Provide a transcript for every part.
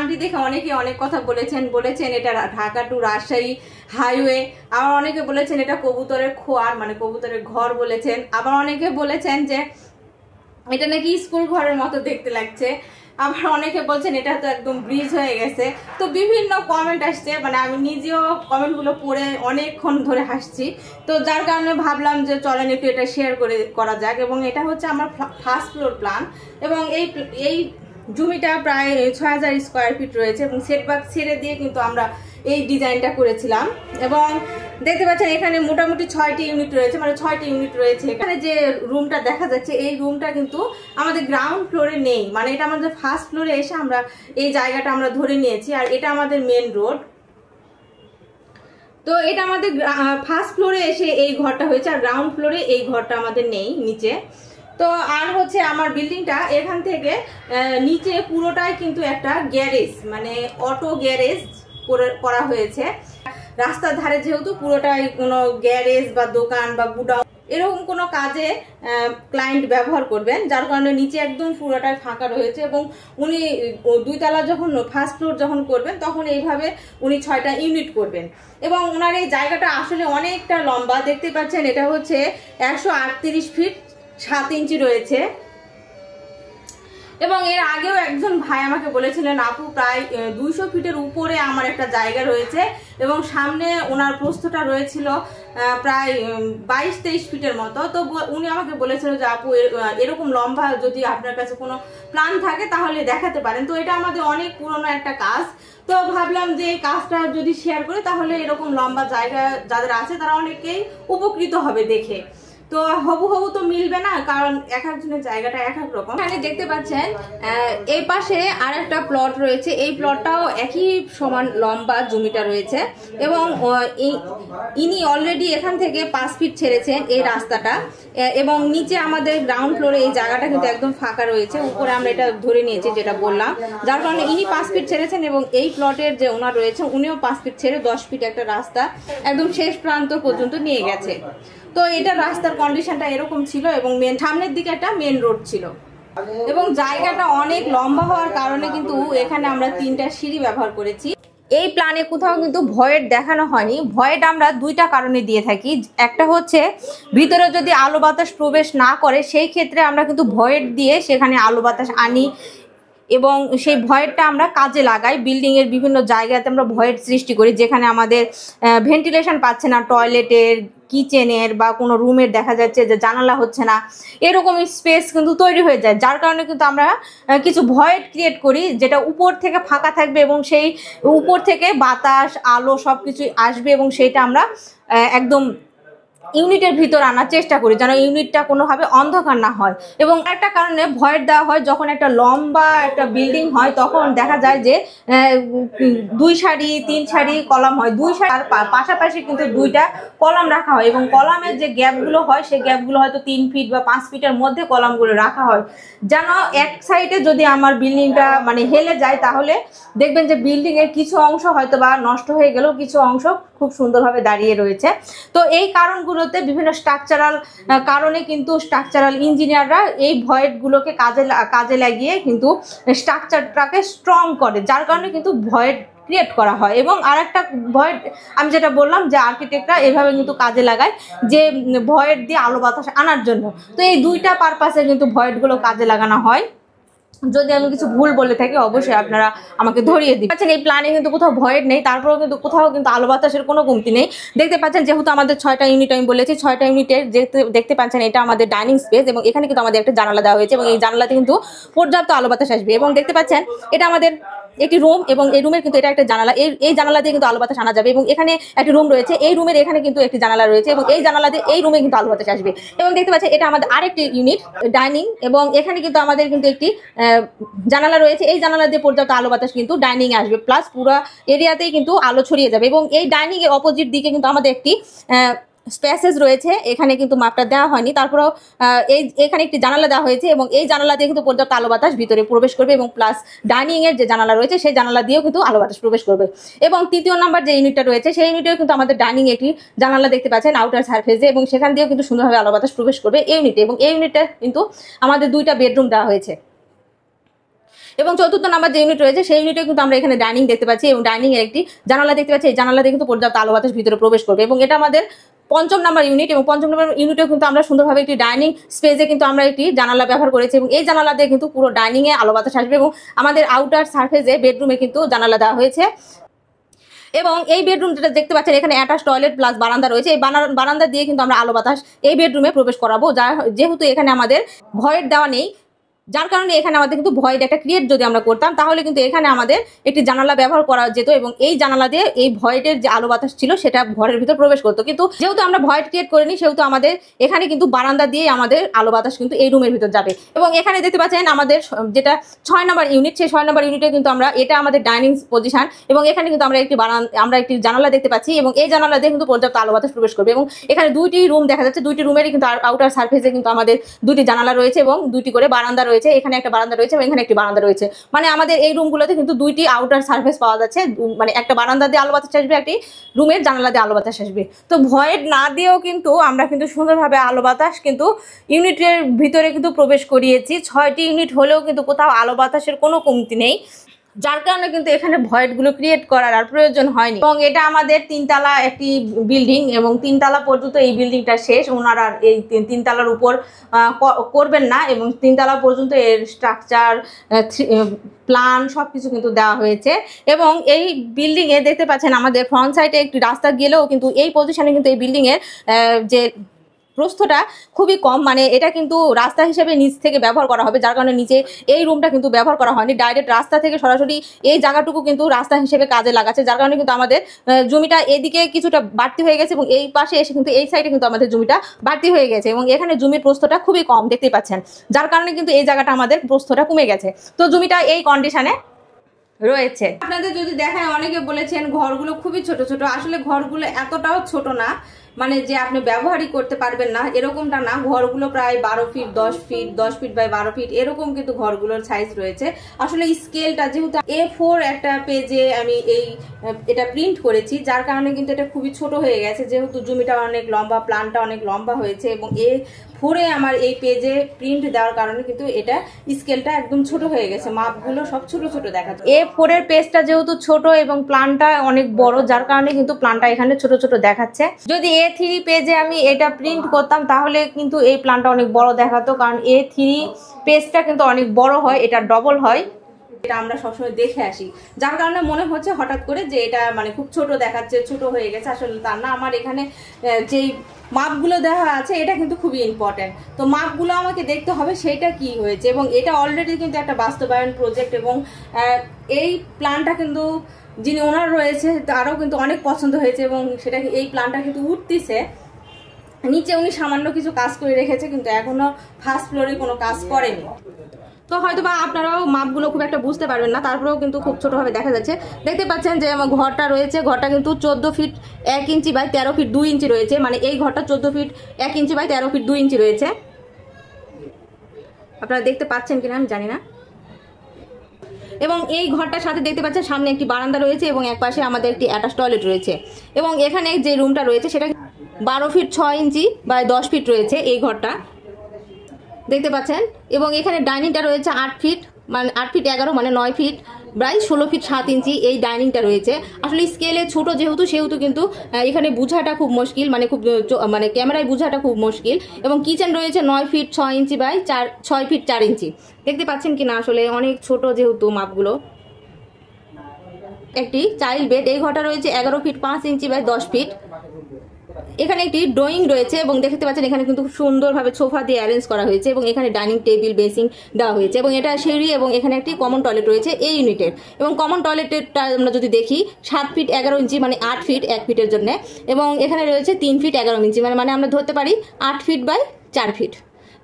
প্ল্যানটি দেখে অনেকে অনেক কথা বলেছেন এটা ঢাকা টু রাজশাহী হাইওয়ে, আবার অনেকে বলেছেন এটা কবুতরের খোয়ার মানে কবুতরের ঘর বলেছেন, আবার অনেকে বলেছেন যে এটা নাকি স্কুল ঘরের মতো দেখতে লাগছে, আবার অনেকে বলছেন এটা তো একদম ব্রিজ হয়ে গেছে। তো বিভিন্ন কমেন্ট আসছে, মানে আমি নিজেও কমেন্টগুলো পড়ে অনেকক্ষণ ধরে হাসছি। তো যার কারণে ভাবলাম যে চলেন একটু এটা শেয়ার করা যাক। এবং এটা হচ্ছে আমার ফার্স্ট ফ্লোর প্ল্যান, এবং এই জমিটা প্রায় ৬,০০০ স্কোয়ার ফিট রয়েছে, এবং সেটব্যাক ছেড়ে দিয়ে কিন্তু আমরা এই ডিজাইনটা করেছিলাম। এবং দেখতে পাচ্ছেন এখানে মোটামুটি ৬টি ইউনিট রয়েছে, মানে ৬টি ইউনিট রয়েছে। এখানে যে রুমটা দেখা যাচ্ছে এই রুমটা কিন্তু আমাদের গ্রাউন্ড ফ্লোরে নেই, মানে এটা আমাদের ফার্স্ট ফ্লোরে এসে আমরা এই জায়গাটা আমরা ধরে নিয়েছি। আর এটা আমাদের মেন রোড। তো এটা আমাদের ফার্স্ট ফ্লোরে এসে এই ঘরটা হয়েছে, আর গ্রাউন্ড ফ্লোরে এই ঘরটা আমাদের নেই নিচে। তো আর হচ্ছে আমার বিল্ডিংটা এখান থেকে নিচে পুরোটাই কিন্তু একটা গ্যারেজ, মানে অটো গ্যারেজ করা হয়েছে। রাস্তার ধারে যেহেতু পুরোটাই কোনো গ্যারেজ বা দোকান বা গুডাউন এরকম কোনো কাজে ক্লায়েন্ট ব্যবহার করবেন, যার কারণে নিচে একদম পুরোটাই ফাঁকা রয়েছে। এবং উনি 2 তলা যখন ফার্স্ট ফ্লোর যখন করবেন তখন এইভাবে উনি 6টা ইউনিট করবেন। এবং ওনার এই জায়গাটা আসলে অনেকটা লম্বা, দেখতে পাচ্ছেন এটা হচ্ছে 138 ফিট 7 ইঞ্চি রয়েছে। এবং এর আগেও একজন ভাই আমাকে বলেছিলেন আপু প্রায় 200 ফিটের উপরে আমার একটা জায়গা রয়েছে, এবং সামনে ওনার প্রস্থটা রয়েছিল প্রায় 22-23 ফিটের মতো। তো উনি আমাকে বলেছিল যে আপু এরকম লম্বা যদি আপনার কাছে কোনো প্ল্যান থাকে তাহলে দেখাতে পারেন। তো এটা আমাদের অনেক পুরনো একটা কাজ, তো ভাবলাম যে এই কাজটা যদি শেয়ার করি তাহলে এরকম লম্বা জায়গা যাদের আছে তারা অনেকেই উপকৃত হবে দেখে। তো হবু তো মিলবে না, কারণ এক একজনের জায়গাটা এক এক রকম। এখানে দেখতে পাচ্ছেন এই পাশে আর একটা প্লট রয়েছে, এই প্লটটাও একই সমান লম্বা জমিটা রয়েছে। এবং ইনি অলরেডি এখান থেকে 5 ফিট ছেড়েছেন এই রাস্তাটা। এবং নিচে আমাদের গ্রাউন্ড ফ্লোরে এই জায়গাটা কিন্তু একদম ফাঁকা রয়েছে, উপরে আমরা এটা ধরে নিয়েছি যেটা বললাম, যার কারণে ইনি 5 ফিট ছেড়েছেন। এবং এই প্লটের যে ওনার রয়েছে উনিও 5 ফিট ছেড়ে 10 ফিট একটা রাস্তা একদম শেষ প্রান্ত পর্যন্ত নিয়ে গেছে। তো এটা রাস্তার কন্ডিশনটা এরকম ছিল, এবং সামনের দিকে একটা মেন রোড ছিল। এবং জায়গাটা অনেক লম্বা হওয়ার কারণে কিন্তু এখানে আমরা 3টা সিঁড়ি ব্যবহার করেছি। এই প্ল্যানে কোথাও কিন্তু ভয়েড দেখানো হয়নি। ভয়েড আমরা 2টা কারণে দিয়ে থাকি। একটা হচ্ছে ভিতরে যদি আলো বাতাস প্রবেশ না করে সেই ক্ষেত্রে আমরা কিন্তু ভয়েড দিয়ে সেখানে আলো বাতাস আনি, এবং সেই ভয়েডটা আমরা কাজে লাগাই। বিল্ডিংয়ের বিভিন্ন জায়গাতে আমরা ভয়েড সৃষ্টি করি যেখানে আমাদের ভেন্টিলেশন পাচ্ছে না, টয়লেটের, কিচেনের বা কোনো রুমের দেখা যাচ্ছে যে জানালা হচ্ছে না, এরকম স্পেস কিন্তু তৈরি হয়ে যায়। যার কারণে কিন্তু আমরা কিছু ভয়েড ক্রিয়েট করি যেটা উপর থেকে ফাঁকা থাকবে, এবং সেই উপর থেকে বাতাস আলো সব কিছুই আসবে, এবং সেইটা আমরা একদম ইউনিটের ভিতর আনার চেষ্টা করি যেন ইউনিটটা কোনোভাবে অন্ধকার না হয়। এবং একটা কারণে ভয়েড দেওয়া হয় যখন একটা লম্বা একটা বিল্ডিং হয় তখন দেখা যায় যে 2 সারি 3 সারি কলাম হয়, 2 সারি পাশাপাশি কিন্তু 2টা কলাম রাখা হয়। এবং কলামের যে গ্যাপগুলো হয় সেই গ্যাপগুলো হয়তো 3 ফিট বা 5 ফিটের মধ্যে কলামগুলো রাখা হয়, যেন এক সাইডে যদি আমার বিল্ডিংটা মানে হেলে যায় তাহলে দেখবেন যে বিল্ডিংয়ের কিছু অংশ হয়তো বা নষ্ট হয়ে গেলেও কিছু অংশ খুব সুন্দরভাবে দাঁড়িয়ে রয়েছে। তো এই কারণগুলোতে বিভিন্ন স্ট্রাকচারাল কারণে কিন্তু স্ট্রাকচারাল ইঞ্জিনিয়াররা এই ভয়েডগুলোকে কাজে লাগিয়ে কিন্তু স্ট্রাকচারটাকে স্ট্রং করে, যার কারণে কিন্তু ভয়েড ক্রিয়েট করা হয়। এবং আর একটা ভয়েড আমি যেটা বললাম যে আর্কিটেক্টরা এভাবে কিন্তু কাজে লাগায় যে ভয়েড দিয়ে আলো বাতাস আনার জন্য। তো এই 2টা পারপাসে কিন্তু ভয়েডগুলো কাজে লাগানো হয়। যদি আমি কিছু ভুল বলে থাকি অবশ্যই আপনারা আমাকে ধরিয়ে দিন। আচ্ছা, এই প্ল্যানে কিন্তু কোথাও ভয়েড নেই, তারপরেও কিন্তু কোথাও কিন্তু আলো বাতাসের কোনো কমতি নেই। দেখতে পাচ্ছেন যেহেতু আমাদের 6টা ইউনিট আমি বলেছি, 6টা ইউনিটের দেখতে পাচ্ছেন এটা আমাদের ডাইনিং স্পেস, এবং এখানে কিন্তু আমাদের একটা জানালা দেওয়া হয়েছে, এবং এই জানালাতে কিন্তু পর্যাপ্ত আলো বাতাস আসবে। এবং দেখতে পাচ্ছেন এটা আমাদের একটি রুম, এবং এই রুমের কিন্তু এটা একটা জানালা, এই জানালা দিয়ে কিন্তু আলো বাতাস আনা যাবে। এবং এখানে একটি রুম রয়েছে, এই রুমের এখানে কিন্তু একটি জানালা রয়েছে, এবং এই জানালা দিয়ে এই রুমে কিন্তু আলো বাতাস আসবে। এবং দেখতে পাচ্ছেন এটা আমাদের আরেকটি ইউনিট ডাইনিং, এবং এখানে কিন্তু আমাদের কিন্তু একটি জানালা রয়েছে, এই জানালা দিয়ে পর্যাপ্ত আলো বাতাস কিন্তু ডাইনিং এ আসবে, প্লাস পুরো এরিয়াতেই কিন্তু আলো ছড়িয়ে যাবে। এবং এই ডাইনিং এর অপোজিট দিকে কিন্তু আমাদের একটি স্পেসেস রয়েছে, এখানে কিন্তু মাপটা দেওয়া হয়নি, তারপরেও এখানে একটি জানালা দেওয়া হয়েছে, এবং এই জানালা দিয়ে কিন্তু পর্যাপ্ত আলো বাতাস ভিতরে প্রবেশ করবে, এবং প্লাস ডাইনিং এর যে জানালা রয়েছে সেই জানালা দিয়েও কিন্তু আলো বাতাস প্রবেশ করবে। এবং 3য় নাম্বার যে ইউনিটটা রয়েছে সেই ইউনিটেও কিন্তু আমাদের ডাইনিং একটি জানালা দেখতে পাচ্ছেন আউটার সারফেসে, এবং সেখান দিয়েও কিন্তু সুন্দরভাবে আলো বাতাস প্রবেশ করবে এই ইউনিটে। এবং এই ইউনিটে কিন্তু আমাদের 2টা বেডরুম দেওয়া হয়েছে। এবং চতুর্থ নাম্বার যে ইউনিট রয়েছে সেই ইউনিটে কিন্তু আমরা এখানে ডাইনিং দেখতে পাচ্ছি এবং ডাইনিং এর একটি জানালা দেখতে পাচ্ছি। এই জানালা দিয়ে কিন্তু পর্যাপ্ত আলো বাতাস ভিতরে প্রবেশ করবে এবং এটা আমাদের পঞ্চম নাম্বার ইউনিট এবং পঞ্চম নাম্বার ইউনিটেও কিন্তু আমরা সুন্দরভাবে একটি ডাইনিং স্পেসে কিন্তু আমরা একটি জানালা ব্যবহার করেছি এবং এই জানালা দিয়ে কিন্তু পুরো ডাইনিং এ আলো বাতাস আসবে এবং আমাদের আউটার সারফেসে বেডরুমে কিন্তু জানালা দেওয়া হয়েছে। এবং এই বেডরুম যেটা দেখতে পাচ্ছেন এখানে অ্যাটাচ টয়লেট প্লাস বারান্দা রয়েছে। এই বারান্দা দিয়ে কিন্তু আমরা আলো বাতাস এই বেডরুমে প্রবেশ করাবো, যেহেতু এখানে আমাদের ভয়েড দেওয়া নেই, যার কারণে এখানে আমাদের কিন্তু ভয়েড একটা ক্রিয়েট যদি আমরা করতাম তাহলে কিন্তু এখানে আমাদের একটি জানালা ব্যবহার করা যেত এবং এই জানালা দিয়ে এই ভয়েডের যে আলো বাতাস ছিল সেটা ঘরের ভিতর প্রবেশ করতো। কিন্তু যেহেতু আমরা ভয়েড ক্রিয়েট করিনি সেহেতু আমাদের এখানে কিন্তু বারান্দা দিয়ে আমাদের আলো বাতাস কিন্তু এই রুমের ভিতর যাবে। এবং এখানে দেখতে পাচ্ছেন আমাদের যেটা 6 নম্বর ইউনিট, সেই 6 নম্বর ইউনিটে কিন্তু আমরা এটা আমাদের ডাইনিং পজিশন এবং এখানে কিন্তু আমরা একটি জানালা দেখতে পাচ্ছি এবং এই জানালা দিয়ে কিন্তু পর্যাপ্ত আলো বাতাস প্রবেশ করবে এবং এখানে দুইটি রুম দেখা যাচ্ছে। দুইটি রুমেরই কিন্তু আউটার সারফেসে কিন্তু আমাদের দুটি জানালা রয়েছে এবং দুইটি করে বারান্দা রয়েছে। এখানে একটা বারান্দা রয়েছে এবং এখানে একটি বারান্দা রয়েছে, মানে আমাদের এই রুমগুলোতে কিন্তু দুইটি আউটার সারফেস পাওয়া যাচ্ছে, মানে একটা বারান্দা দিয়ে আলো বাতাস আসবে, একটি রুমের জানালা দিয়ে আলো বাতাস আসবে। তো ভয়েড না দিয়েও কিন্তু আমরা কিন্তু সুন্দরভাবে আলো বাতাস কিন্তু ইউনিটের ভিতরে কিন্তু প্রবেশ করিয়েছি। 6টি ইউনিট হলেও কিন্তু কোথাও আলো বাতাসের কোনো কমতি নেই, যার কারণে কিন্তু এখানে ভয়েডগুলো ক্রিয়েট করার আর প্রয়োজন হয়নি। এবং এটা আমাদের 3তলা একটি বিল্ডিং এবং 3তলা পর্যন্ত এই বিল্ডিংটা শেষ। ওনারা আর এই 3তলার উপর করবেন না এবং 3তলা পর্যন্ত এর স্ট্রাকচার প্ল্যান সব কিছু কিন্তু দেওয়া হয়েছে। এবং এই বিল্ডিংয়ে দেখতে পাচ্ছেন আমাদের ফ্রন্ট সাইডে একটি রাস্তা গেলেও কিন্তু এই পজিশনে কিন্তু এই বিল্ডিংয়ের যে প্রস্থটা খুবই কম, মানে এটা কিন্তু রাস্তা হিসেবে নিচ থেকে ব্যবহার করা হবে, যার কারণে নিচে এই রুমটা কিন্তু ব্যবহার করা হয়নি। ডাইরেক্ট রাস্তা থেকে সরাসরি এই জায়গাটুকু কিন্তু রাস্তা হিসেবে কাজে লাগাচ্ছে, যার কারণে কিন্তু আমাদের জমিটা এদিকে কিছুটা বাড়তি হয়ে গেছে এবং এই পাশে এসে কিন্তু এই সাইডে কিন্তু আমাদের জমিটা বাড়তি হয়ে গেছে এবং এখানে জমির প্রস্থটা খুবই কম দেখতেই পাচ্ছেন, যার কারণে কিন্তু এই জায়গাটা আমাদের প্রস্থটা কমে গেছে। তো জমিটা এই কন্ডিশনে রয়েছে। আপনাদের যদি দেখায়, অনেকে বলেছেন ঘরগুলো খুবই ছোট ছোট, আসলে ঘরগুলো এতটাও ছোট না, মানে যে আপনি ব্যবহারই করতে পারবেন না এরকমটা না। ঘরগুলো প্রায় 12 feet 10 feet 10 feet by 12 feet এরকম কিন্তু ঘরগুলোর সাইজ রয়েছে। আসলে স্কেলটা যেহেতু A4 একটা পেজে আমি এটা প্রিন্ট করেছি, যার কারণে কিন্তু এটা খুবই ছোট হয়ে গেছে, যেহেতু জমিটা অনেক লম্বা, প্ল্যানটা অনেক লম্বা হয়েছে এবং A4 আমার এই পেজে প্রিন্ট দেওয়ার কারণে কিন্তু এটা স্কেলটা একদম ছোট হয়ে গেছে, মাপগুলো সব ছোট ছোট দেখাচ্ছে। A4 এর পেজটা যেহেতু ছোট এবং প্ল্যানটা অনেক বড়, যার কারণে কিন্তু প্ল্যানটা এখানে ছোট ছোট দেখাচ্ছে। যদি A3 পেজে আমি এটা প্রিন্ট করতাম তাহলে কিন্তু এই প্ল্যানটা অনেক বড় দেখাতো, কারণ A3 পেজটা কিন্তু অনেক বড় হয়, এটা ডবল হয়। এটা আমরা সবসময় দেখে আসি, যার কারণে মনে হচ্ছে হঠাৎ করে যে এটা মানে খুব ছোট দেখাচ্ছে, ছোট হয়ে গেছে। আসলে তার না, আমার এখানে যেই মাপগুলো দেওয়া আছে এটা কিন্তু খুবই ইম্পর্টেন্ট। তো মাপগুলো আমাকে দেখতে হবে সেটা কি হয়েছে এবং এটা অলরেডি কিন্তু একটা বাস্তবায়ন প্রজেক্ট এবং এই প্ল্যানটা কিন্তু যিনি ওনার রয়েছে তারও কিন্তু অনেক পছন্দ হয়েছে এবং সেটাকে এই প্ল্যানটা কিন্তু উঠতেছে। নিচে উনি সামান্য কিছু কাজ করে রেখেছে, কিন্তু এখনো ফার্স্ট ফ্লোরে কোনো কাজ করেনি। তো হয়তো বা আপনারাও মাপগুলো খুব একটা বুঝতে পারবেন না, তারপরেও কিন্তু খুব ছোটভাবে দেখা যাচ্ছে। দেখতে পাচ্ছেন যে আমার ঘরটা রয়েছে, ঘরটা কিন্তু 14 ফিট 1 ইঞ্চি বাই 13 ফিট 2 ইঞ্চি রয়েছে, মানে এই ঘরটা 14 ফিট 1 ইঞ্চি বাই 13 ফিট 2 ইঞ্চি রয়েছে। আপনারা দেখতে পাচ্ছেন কিনা আমি জানি না। এবং এই ঘরটার সাথে দেখতে পাচ্ছেন সামনে একটি বারান্দা রয়েছে এবং এক পাশে আমাদের একটি অ্যাটাচ টয়লেট রয়েছে এবং এখানে যে রুমটা রয়েছে সেটা 12 ফিট 6 ইঞ্চি বাই 10 ফিট রয়েছে এই ঘরটা, দেখতে পাচ্ছেন। এবং এখানে ডাইনিংটা রয়েছে 8 ফিট মানে 8 ফিট 11 মানে 9 ফিট প্রায় 16 ফিট 7 ইঞ্চি এই ডাইনিংটা রয়েছে। আসলে স্কেলে ছোট সেহেতু কিন্তু এখানে বোঝাটা খুব মুশকিল, মানে ক্যামেরায় বোঝাটা খুব মুশকিল। এবং কিচেন রয়েছে 9 ফিট 6 ইঞ্চি বাই 6 ফিট 4 ইঞ্চি, দেখতে পাচ্ছেন কিনা আসলে অনেক ছোট যেহেতু মাপগুলো। একটি চাইল্ড বেড, এই ঘরটা রয়েছে 11 ফিট 5 ইঞ্চি বাই 10 ফিট। এখানে একটি ড্রয়িং রয়েছে এবং দেখতে পাচ্ছেন এখানে কিন্তু খুব সুন্দরভাবে সোফা দিয়ে অ্যারেঞ্জ করা হয়েছে এবং এখানে ডাইনিং টেবিল বেসিং দেওয়া হয়েছে এবং এটা সিঁড়ি এবং এখানে একটি কমন টয়লেট রয়েছে এই ইউনিটের। এবং কমন টয়লেটেরটা আমরা যদি দেখি 7 ফিট 11 ইঞ্চি মানে 8 ফিট 1 ফিটের জন্য এবং এখানে রয়েছে 3 ফিট 11 ইঞ্চি মানে আমরা ধরতে পারি 8 ফিট বাই 4 ফিট।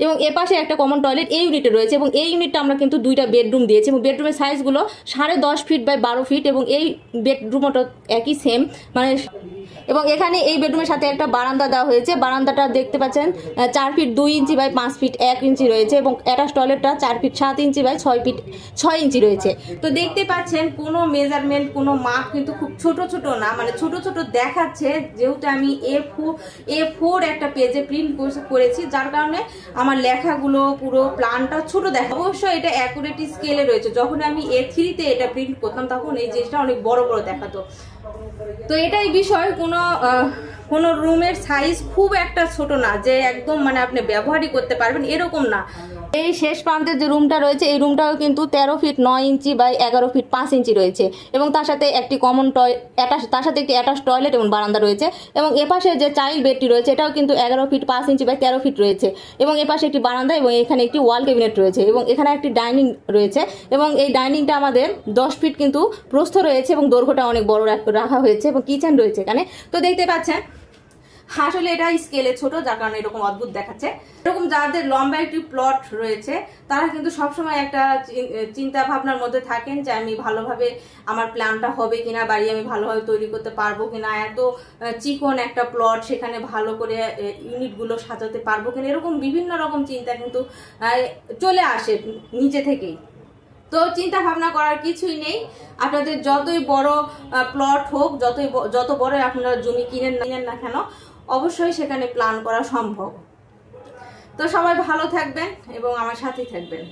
এবং এপাশে একটা কমন টয়লেট এই ইউনিটে রয়েছে এবং এই ইউনিটটা আমরা কিন্তু 2টা বেডরুম দিয়েছি এবং বেডরুমের সাইজগুলো 10.5 ফিট বাই 12 ফিট এবং এই বেডরুমটা একই সেম মানে। এবং এখানে এই বেডরুমের সাথে একটা বারান্দা দেওয়া হয়েছে, বারান্দাটা দেখতে পাচ্ছেন 4 feet 2 inch by 5 feet 1 inch রয়েছে এবং অ্যাটাচ টয়লেটটা 4 feet 7 inch by 6 feet 6 inch রয়েছে। তো দেখতে পাচ্ছেন কোনো মেজারমেন্ট কোনো মাপ কিন্তু খুব ছোট ছোট না, মানে ছোট ছোট দেখাচ্ছে, যেহেতু আমি A4 একটা পেজে প্রিন্ট করেছি, যার কারণে আমার আমার লেখাগুলো পুরো প্ল্যানটা ছোট দেখা। অবশ্যই এটা অ্যাকুরেট স্কেলে রয়েছে। যখন আমি A3-তে এটা প্রিন্ট করতাম তখন এই জিনিসটা অনেক বড় বড় দেখাতো। তো এটাই বিষয়, কোনো রুমের সাইজ খুব একটা ছোট না যে একদম মানে আপনি ব্যবহারই করতে পারবেন এরকম না। এই শেষ প্রান্তের যে রুমটা রয়েছে এই রুমটাও কিন্তু 13 ফিট 9 ইঞ্চি বাই 11 ফিট 5 ইঞ্চি রয়েছে এবং তার সাথে একটি কমন তার সাথে একটি অ্যাটাচ টয়লেট এবং বারান্দা রয়েছে এবং এপাশে যে চাইল্ড বেডটি রয়েছে এটাও কিন্তু 11 ফিট 5 ইঞ্চি বাই 13 ফিট রয়েছে এবং এপাশে একটি বারান্দা এবং এখানে একটি ওয়াল ক্যাবিনেট রয়েছে এবং এখানে একটি ডাইনিং রয়েছে এবং এই ডাইনিংটা আমাদের 10 ফিট কিন্তু প্রস্থ রয়েছে এবং দৈর্ঘ্যটা অনেক বড় রাখা হয়েছে এবং কিচেন রয়েছে এখানে। তো দেখতে পাচ্ছেন আসলে এটা স্কেলে ছোট, যার কারণে এরকম অদ্ভুত দেখাচ্ছে। এরকম যাদের লম্বা একটি প্লট রয়েছে তারা কিন্তু সবসময় একটা চিন্তা ভাবনার মধ্যে থাকেন যে আমি ভালোভাবে আমার প্ল্যানটা হবে কিনা, বাড়ি আমি ভালোভাবে তৈরি করতে পারবো কিনা, এত চিকন একটা প্লট সেখানে ভালো করে ইউনিটগুলো সাজাতে পারবো কিনা, এরকম বিভিন্ন রকম চিন্তা কিন্তু চলে আসে নিচে থেকেই। তো চিন্তা ভাবনা করার কিছুই নেই, আপনাদের যতই বড় প্লট হোক, যত বড় আপনারা জমি কিনেন না কেন, অবশ্যই সেখানে প্ল্যান করা সম্ভব। তো সবাই ভালো থাকবেন এবং আমার সাথেই থাকবেন।